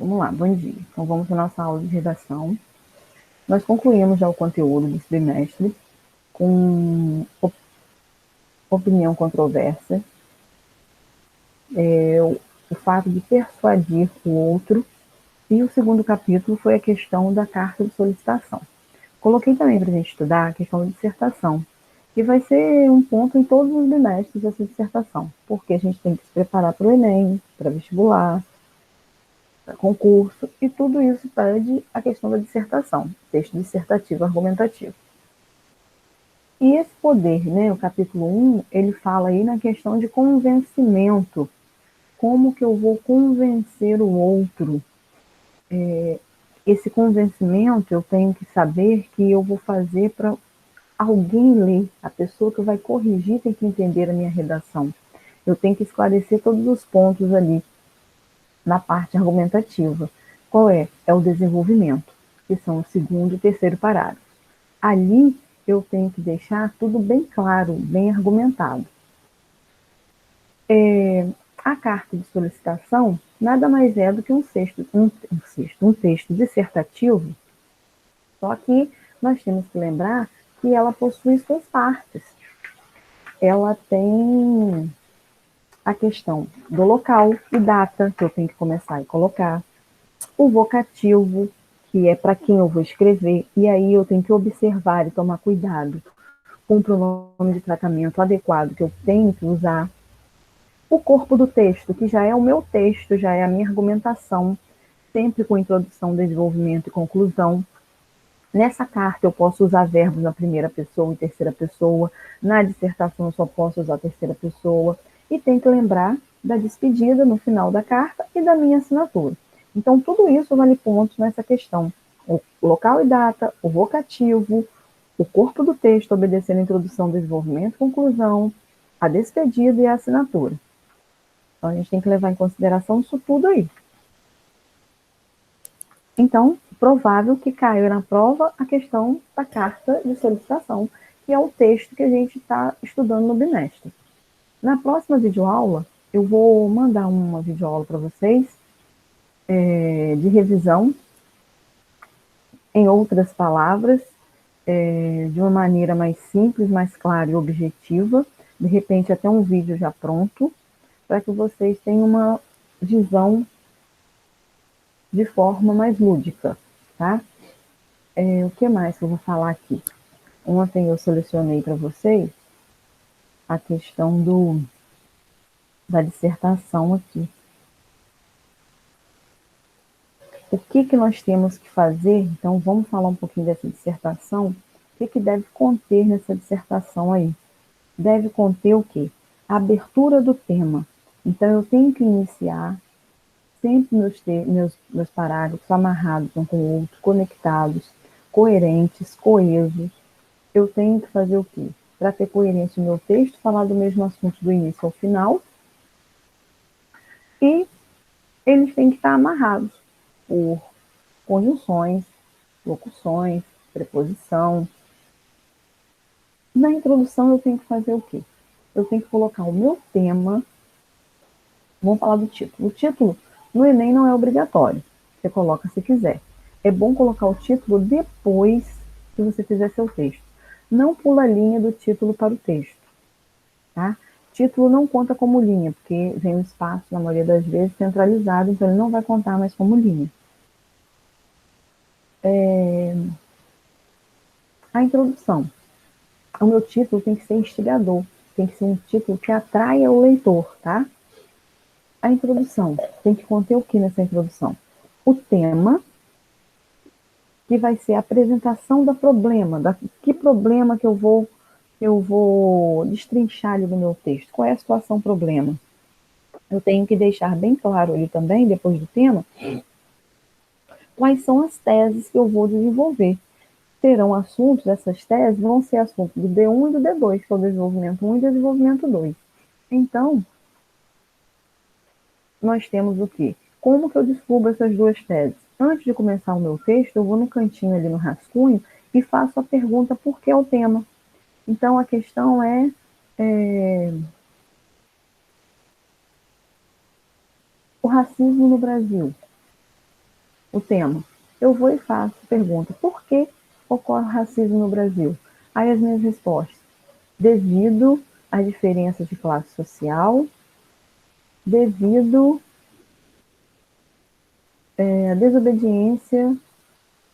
Vamos lá, bom dia. Então, vamos para a nossa aula de redação. Nós concluímos já o conteúdo desse bimestre com opinião controversa, o fato de persuadir o outro, e o segundo capítulo foi a questão da carta de solicitação. Coloquei também para a gente estudar a questão da dissertação, que vai ser um ponto em todos os bimestres dessa dissertação, porque a gente tem que se preparar para o Enem, para vestibular, para concurso, e tudo isso pede a questão da dissertação, texto dissertativo argumentativo. E esse poder, né, o capítulo 1, ele fala aí na questão de convencimento. Como que eu vou convencer o outro? Esse convencimento eu tenho que saber que eu vou fazer para alguém ler. A pessoa que vai corrigir tem que entender a minha redação. Eu tenho que esclarecer todos os pontos ali na parte argumentativa. Qual é? É o desenvolvimento, que são o segundo e terceiro parágrafo. Ali eu tenho que deixar tudo bem claro, bem argumentado. A carta de solicitação nada mais é do que um texto dissertativo, só que nós temos que lembrar que ela possui suas partes. Ela tem a questão do local e data, que eu tenho que começar e colocar, o vocativo, que é para quem eu vou escrever, e aí eu tenho que observar e tomar cuidado com o pronome de tratamento adequado que eu tenho que usar. O corpo do texto, que já é o meu texto, já é a minha argumentação, sempre com introdução, desenvolvimento e conclusão. Nessa carta eu posso usar verbos na primeira pessoa e terceira pessoa, na dissertação eu só posso usar a terceira pessoa, e tem que lembrar da despedida no final da carta e da minha assinatura. Então, tudo isso vale pontos nessa questão. O local e data, o vocativo, o corpo do texto obedecendo a introdução, desenvolvimento, conclusão, a despedida e a assinatura. Então, a gente tem que levar em consideração isso tudo aí. Então, provável que caiu na prova a questão da carta de solicitação, que é o texto que a gente está estudando no bimestre. Na próxima videoaula, eu vou mandar uma videoaula para vocês de revisão, em outras palavras, de uma maneira mais simples, mais clara e objetiva, de repente até um vídeo já pronto, para que vocês tenham uma visão de forma mais lúdica, tá? O que mais que eu vou falar aqui? Ontem eu selecionei para vocês a questão da dissertação aqui. O que nós temos que fazer? Então, vamos falar um pouquinho dessa dissertação. O que deve conter nessa dissertação aí? Deve conter o quê? A abertura do tema. Então, eu tenho que iniciar sempre meus parágrafos amarrados um com o outro, conectados, coerentes, coesos. Eu tenho que fazer o quê? Para ter coerência no meu texto, falar do mesmo assunto do início ao final, e eles têm que estar amarrados por conjunções, locuções, preposição. Na introdução eu tenho que fazer o quê? Eu tenho que colocar o meu tema. Vamos falar do título. O título no Enem não é obrigatório. Você coloca se quiser. É bom colocar o título depois que você fizer seu texto. Não pula a linha do título para o texto, tá? Título não conta como linha, porque vem um espaço, na maioria das vezes, centralizado, então ele não vai contar mais como linha. A introdução. O meu título tem que ser instigador, tem que ser um título que atraia o leitor, tá? A introdução tem que conter o que nessa introdução? O tema, que vai ser a apresentação do problema, que problema que eu vou destrinchar ali no meu texto. Qual é a situação problema? Eu tenho que deixar bem claro ali também, depois do tema, quais são as teses que eu vou desenvolver. Terão assuntos, essas teses vão ser assuntos do D1 e do D2, que é o desenvolvimento 1 e desenvolvimento 2. Então, nós temos o quê? Como que eu descubro essas duas teses? Antes de começar o meu texto, eu vou no cantinho ali no rascunho e faço a pergunta por que o tema. Então, a questão é o racismo no Brasil. o tema. Eu vou e faço pergunta: por que ocorre racismo no Brasil? Aí as minhas respostas: devido às diferenças de classe social, devido à desobediência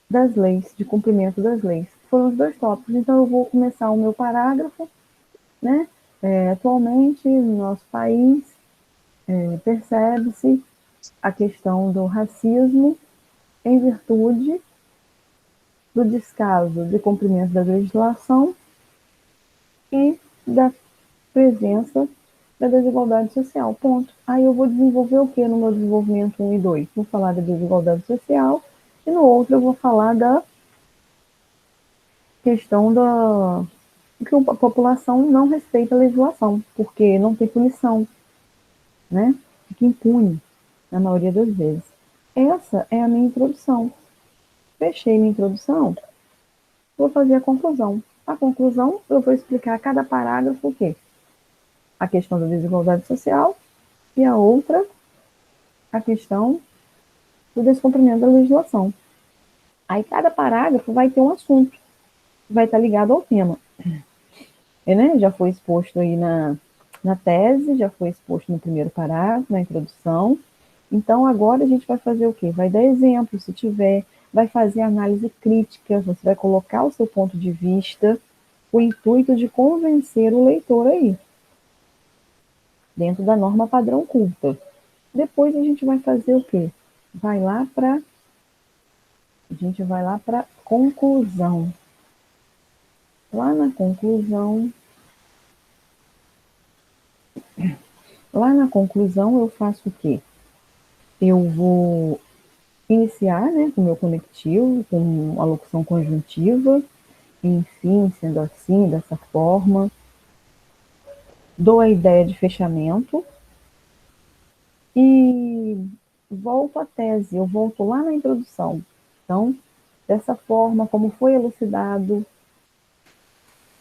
das leis, de cumprimento das leis. Foram os dois tópicos. Então eu vou começar o meu parágrafo, né? Atualmente, no nosso país, percebe-se a questão do racismo em virtude do descaso de cumprimento da legislação e da presença da desigualdade social. Ponto. Aí eu vou desenvolver o que no meu desenvolvimento 1 e 2? Vou falar da desigualdade social e no outro eu vou falar da questão da que a população não respeita a legislação, porque não tem punição, né? Fica impune, na maioria das vezes. Essa é a minha introdução. Fechei minha introdução, vou fazer a conclusão. A conclusão, eu vou explicar a cada parágrafo o quê? A questão da desigualdade social e a outra, a questão do descumprimento da legislação. Aí cada parágrafo vai ter um assunto, vai estar ligado ao tema. Né? Já foi exposto aí na tese, já foi exposto no primeiro parágrafo, na introdução. Então, agora a gente vai fazer o quê? Vai dar exemplo, se tiver, vai fazer análise crítica, você vai colocar o seu ponto de vista, o intuito de convencer o leitor aí, dentro da norma padrão culta. Depois a gente vai fazer o quê? A gente vai lá para conclusão. Lá na conclusão eu faço o quê? Eu vou iniciar, né, com o meu conectivo, com a locução conjuntiva, enfim, sendo assim, dessa forma. Dou a ideia de fechamento e volto à tese, eu volto lá na introdução. Então, dessa forma, como foi elucidado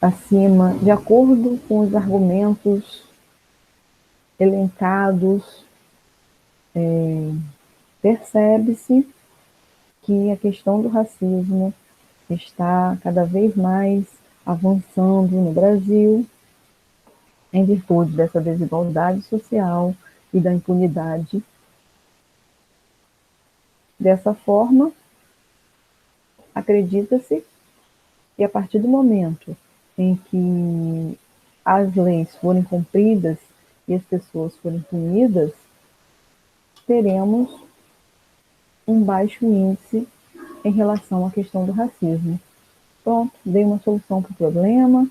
acima, de acordo com os argumentos elencados, percebe-se que a questão do racismo está cada vez mais avançando no Brasil, em virtude dessa desigualdade social e da impunidade. Dessa forma, acredita-se que a partir do momento em que as leis forem cumpridas e as pessoas forem punidas, teremos um baixo índice em relação à questão do racismo. Pronto, dei uma solução para o problema,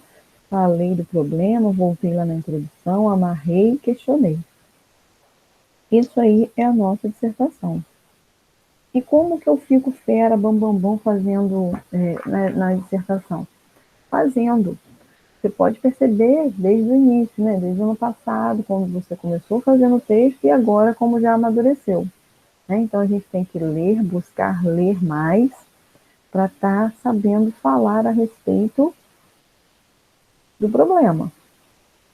falei do problema, voltei lá na introdução, amarrei e questionei. Isso aí é a nossa dissertação. E como que eu fico fera, bam, fazendo na dissertação? Fazendo. Você pode perceber desde o início, né? Desde o ano passado, quando você começou fazendo o texto e agora como já amadureceu. Né? Então a gente tem que ler, buscar ler mais para estar sabendo falar a respeito do problema,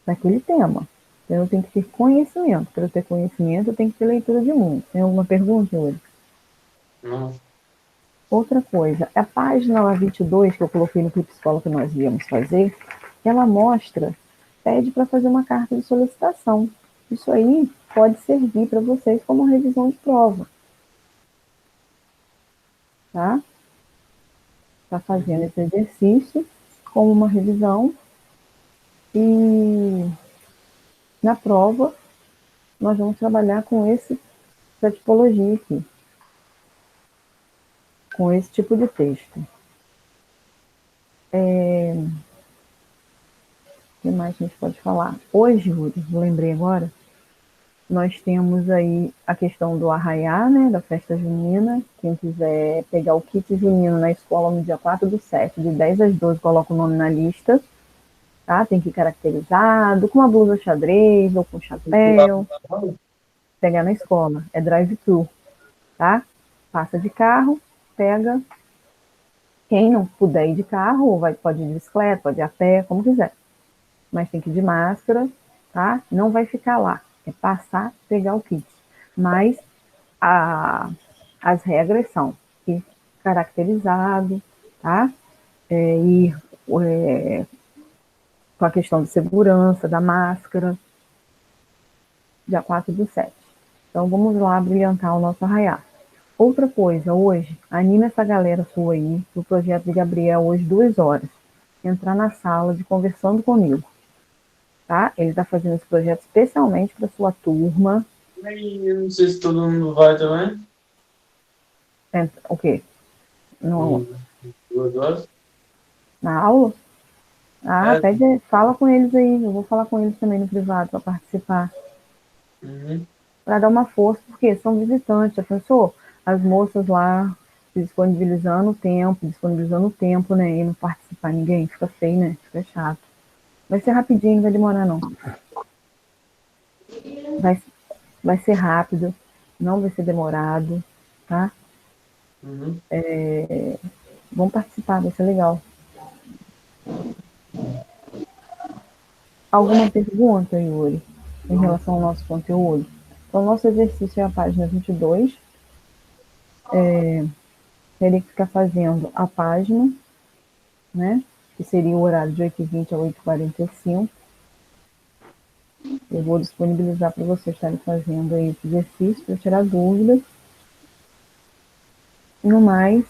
daquele tema. Então eu tenho que ter conhecimento. Para eu ter conhecimento, eu tenho que ter leitura de mundo. Tem alguma pergunta, Yuri? Não. Outra coisa, a página lá 22 que eu coloquei no Clipe Escola que nós íamos fazer, ela mostra, pede para fazer uma carta de solicitação. Isso aí pode servir para vocês como revisão de prova. Tá? Tá fazendo esse exercício como uma revisão e na prova nós vamos trabalhar com essa tipologia aqui, com esse tipo de texto. O que mais a gente pode falar? Hoje, Rúlio, lembrei agora, nós temos aí a questão do arraiá, né, da festa junina. Quem quiser pegar o kit junino na escola no dia 4/7, de 10 às 12, coloca o nome na lista. Tá? Tem que ir caracterizado, com uma blusa xadrez ou com chapéu. Pegar na escola, é drive-thru, tá? Passa de carro, pega. Quem não puder ir de carro, pode ir de bicicleta, pode ir a pé, como quiser. Mas tem que ir de máscara, tá? Não vai ficar lá. É passar, pegar o kit. Mas a As regras são ir caracterizado, tá? Ir com a questão de segurança, da máscara, dia 4/7. Então, vamos lá brilhantar o nosso arraiá. Outra coisa, hoje, anime essa galera sua aí, do projeto de Gabriel, hoje, 2 horas. Entrar na sala de conversando comigo, tá? Ele está fazendo esse projeto especialmente para sua turma. Eu não sei se todo mundo vai também. O quê? No, 2 horas? na aula? Ah, É. pede, fala com eles aí. Eu vou falar com eles também no privado para participar. Uhum. Para dar uma força, porque são visitantes. Já pensou? As moças lá disponibilizando o tempo, né? E não participar ninguém, fica feio, né? Fica chato. Vai ser rapidinho, não vai demorar não. Vai, vai ser rápido, não vai ser demorado, tá? Uhum. Vamos participar, vai ser legal. Alguma pergunta, Yuri, em Não. relação ao nosso conteúdo? Então, nosso exercício é a página 22. Teria que ficar fazendo a página, né? Que seria o horário de 8h20 a 8h45. Eu vou disponibilizar para vocês estarem fazendo aí esse exercício para tirar dúvidas. No mais,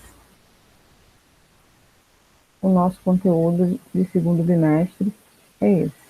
o nosso conteúdo de segundo bimestre é esse.